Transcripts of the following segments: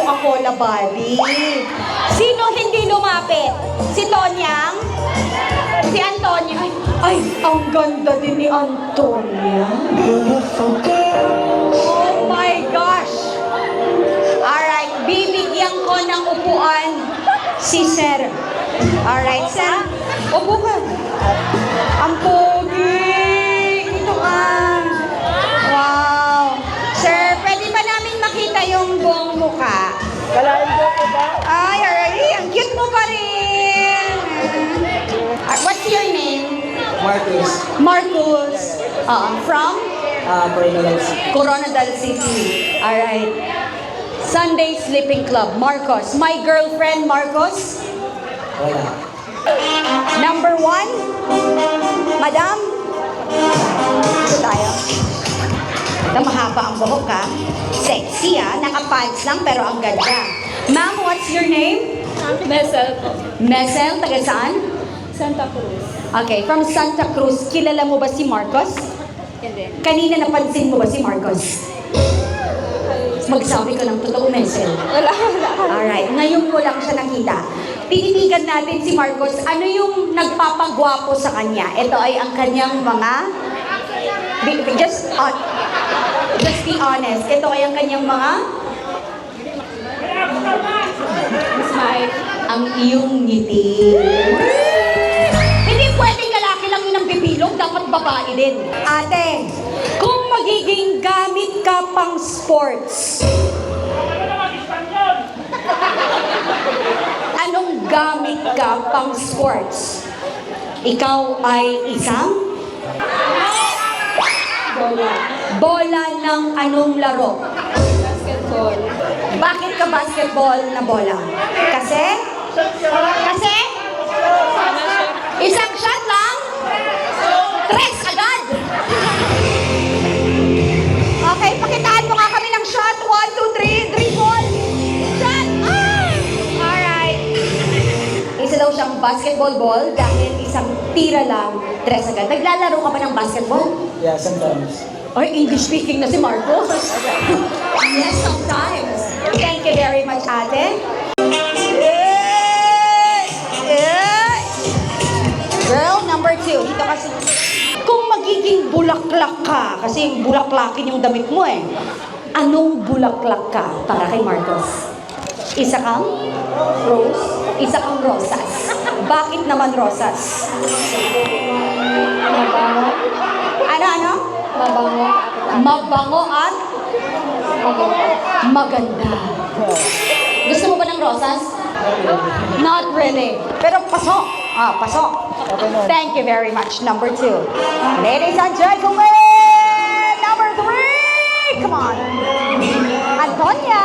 Coca-Cola body. Sino hindi lumapit? Si Tonyang? Si Antonia? Ay, ang ganda din ni Antonia. Oh my gosh! Alright, bibigyan ko ng upuan si Sir. Alright, Sir. Upo ka. Ang pogi. Ito ka. Wow. Sir, pwede ba namin makita yung buong mukha? Kalain ko po ba? Ay, ang cute mo pa rin. What's your name? Marcos. Marcos. From? Coronadal. Coronadal City. Alright. Sunday Sleeping Club. Marcos. My girlfriend, Marcos. Wala. Number 1. Madam. Ito tayo. Ito, mahaba ang buhok ha. Sexy ha. Naka-pants lang pero ang ganda. Ma'am, what's your name? Mesel po. Mesel, taga saan? Santa Cruz. Okay, from Santa Cruz. Kilala mo ba si Marcos? Hindi. Kanina napansin mo ba si Marcos? Magsabi ka ng totoo, Mesel. Wala. Alright, ngayon mo lang siya nakita. Tititigan natin si Marcos. Ano yung nagpapagwapo sa kanya? Ito ay ang kanyang mga... Just be honest. Ito ay ang kanyang mga... Smile. Ang iyong ngiti. Hindi pwedeng lalaki lang yun ang bibilog. Dapat babae din. Ate, kung magiging gamit ka pang sports, anong gamit ka pang sports? Ikaw ay isang? Bola. Bola ng anong laro? Basketball. Bakit ka basketball na bola? Kasi? Sana siya. Isang shot lang? 3 agad! Okay, pakitaan mo nga kami ng shot. 1, 2, 3, dribble! Shot! Alright. Isa daw siyang basketball ball dahil isang tira lang, 3 agad. Naglalaro ka ba ng basketball? Yeah, sometimes. Ay, English speaking na si Marcos. Yes, sometimes. Thank you very much, ate. Girl, number 2. Dito kasi. Kung magiging bulaklak ka, kasi yung bulaklakin yung damit mo eh. Anong bulaklak ka para kay Marcos? Isa kang rose? Isa kang rosas. Bakit naman rosas? Mabango. Ano? Mabango. Mabango at maganda. Gusto mo ba ng rosas? Not really. Pero pasok. Pasok. Thank you very much. Number 2. Ladies and gentlemen, number 3. Come on. Antonia.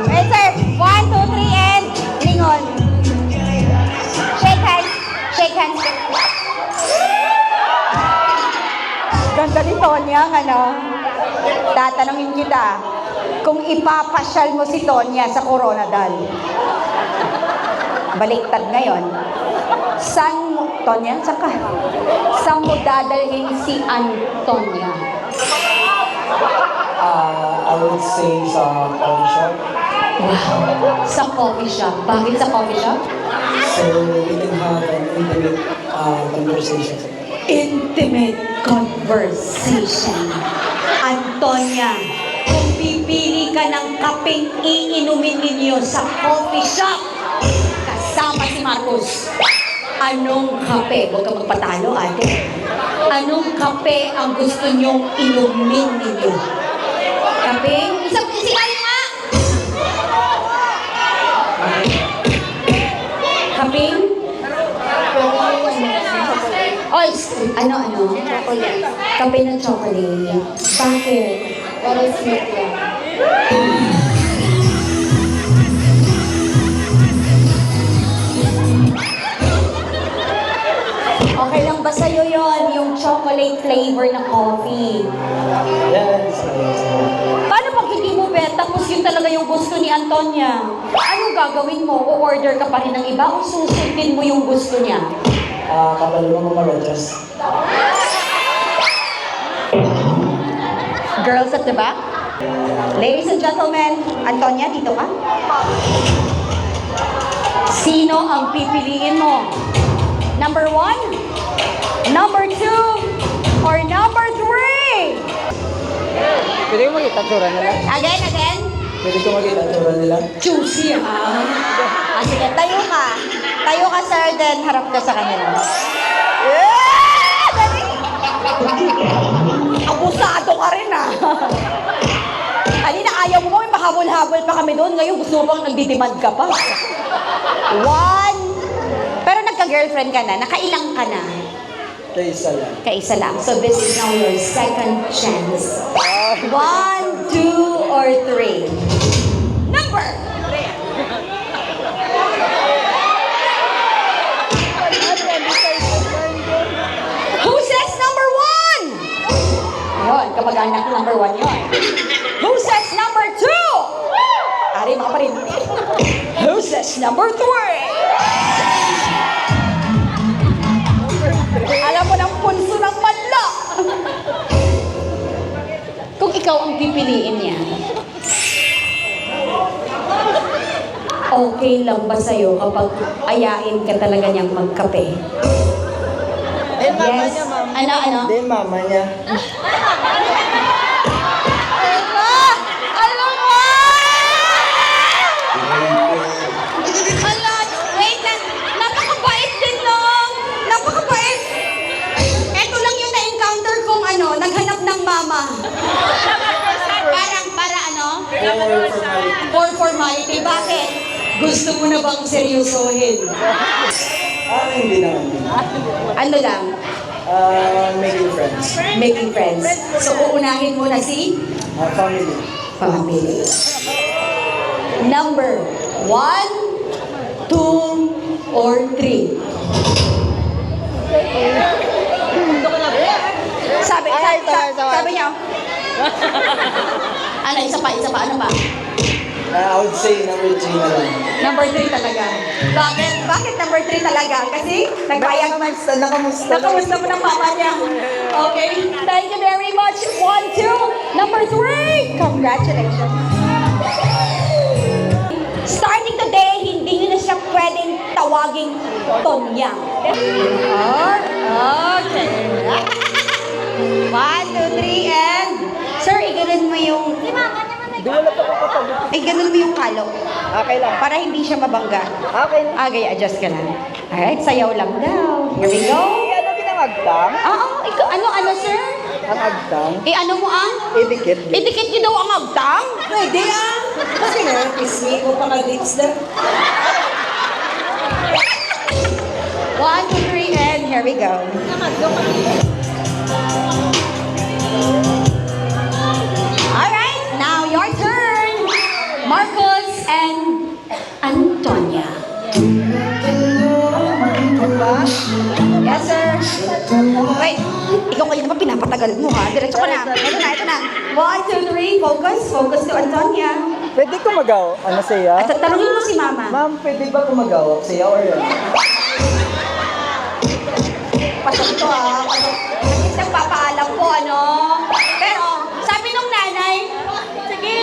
Wait, sir. 1, 2, 3, and lingon. Shake hands. Shake hands. Ganda ni Tonya, ano? Tatanungin kita, kung ipapasyal mo si Tonya sa Coronadal, baliktad ngayon, saan mo, Tonya, saka, saan mo dadalhin si Antonia? I would say sa coffee shop. Wow, sa coffee shop. Bakit sa coffee shop? So we can have an intimate conversation. Intimate conversation. Antonia, kung pipili ka ng kapeng iinumin ninyo sa coffee shop, kasama si Marcos, anong kape? Huwag ka magpatalo, ate. Anong kape ang gusto nyong inumin ninyo? Kapeng? Isang nga! Kapeng? Oy, ano? Chocolate. Kape ng chocolate. Bakit? Para sweet lang. Okay lang ba sa'yo yon yung chocolate flavor na coffee? Yes. Paano pag hindi mo bet, tapos yun talaga yung gusto ni Antonia? Anong gagawin mo? O-order ka pa rin ng iba o susundin mo yung gusto niya? Kapal mo mga rogers. Girls at the back. Ladies and gentlemen, Antonia, dito ka. Sino ang pipiliin mo? Number 1, number 2, or number 3? Pwede ko makita tsura nila? Again. Pwede ko makita tsura nila? Juicy, ha? Sige, tayo ka. Tayo ka, sir, then harap ka sa kanila. Dali! Abusado ka rin, ha? Kanina, ayaw mo kami, mahabol-habol pa kami doon. Ngayon, gusto mo bang nagdidemand ka pa? 1. Pero nagka-girlfriend ka na, nakailang ka na? Kaisa lang. Kaisa lang. So this is now your second chance. 1, 2, or 3? Number! Who says number 1? Yun, kamag-anak number 1 yun. Who says number 2? Ari, mga parin. Who says number 3? Alam mo ng punso ng manla. Kung ikaw ang pipiliin niya, okay lang ba sa'yo kapag ayain ka talaga niyang magkape? Yes. Ano? Hindi, mama niya. Alam mo! Hala, wait lang. Napakabait din nung. Napakabait. Ito lang yung na-encounter kong naghanap ng mama. Para ano? For formality. Bakit? Gusto mo na bang seryosohin? Hindi naman. Ano lang? Making friends. Making friends. So, uunahin mo na si Family. family. Number 1, 2, or 3? Sabi niya. Isa pa, ano pa? I would say number 3 na lang. Number 3 talaga. Bakit number 3 talaga? Kasi nagbayag nakamusta mo ng mama niya. Okay, thank you very much. 1, 2, number 3. Congratulations. Starting today, hindi nyo na siya pwedeng tawaging Tonya. Okay. 1, 2, 3, and... Sir, iganon mo yung... Ganon mo yung kalok. Okay lang. Para hindi siya mabangga. Okay lang. Adjust ka lang. Alright, sayaw lang daw. Here we go. Ano ginamagtang? Ikaw, ano, sir? Ang agtang? Ano mo ang? Idikit. Idikit niyo daw ang agtang? Pwede Kasi nga, kismi ko pa ka-lips na. 1, 2, 3, and here we go. Alright, now your turn. Marcos and Antonia. Yes, sir. Wait, ikaw kayo naman pinapatagal mo ha. Diretso ko na. Ito na. 1, 2, 3, focus. Focus to Antonia. Pwede ko magaw? Ano siya? At tanungin mo si mama. Ma'am, pwede ba kumagawa siya or yan? Pasok to ha. Pasok. Kasi nagpapaalam po, ano. Pero, sabi nung nanay,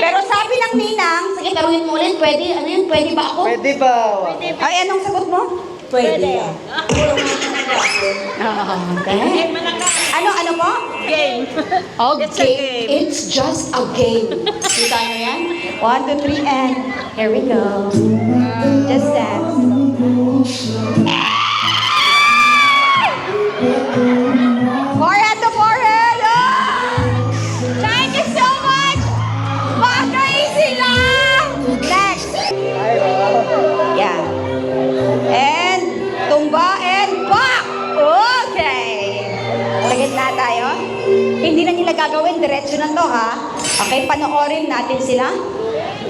pero sabi ng ninang, sige, tarungin mo ulit, pwede, ano yun, pwede ba ako? Pwede ba? Ay, anong sagot mo? Pwede. Okay. Ano po? Game. Okay. It's just a game. Kita nyo yan? 1, 2, 3, and here we go. Just dance. Forehead to forehead! Oh! Thank you so much! Maka-easy lang! Next! Yeah. And tumba and back! Okay! Sa gitna tayo. Hindi na nila gagawin, diretso na to ha. Okay, panoorin natin sila.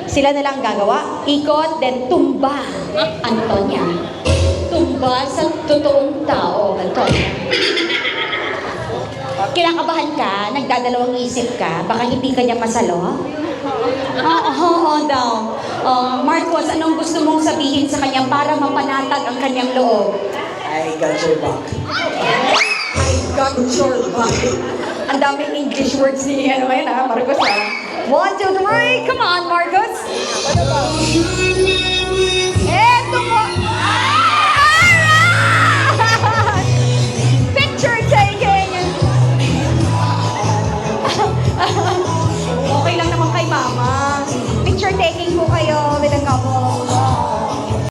Sila na lang gagawa. Ikot, then tumba. Antonia. Tumba sa totoong tao, Antonia. Kinakabahan ka, nagdadalawang isip ka, baka hindi ka niya masalo? Oo daw. Marcos, anong gusto mong sabihin sa kanya para mapanatag ang kanyang loob? I got your back. I structure ba? Ang daming English words ni ano ngayon ha, Marcos ha. 1, 2, 3, come on Marcos!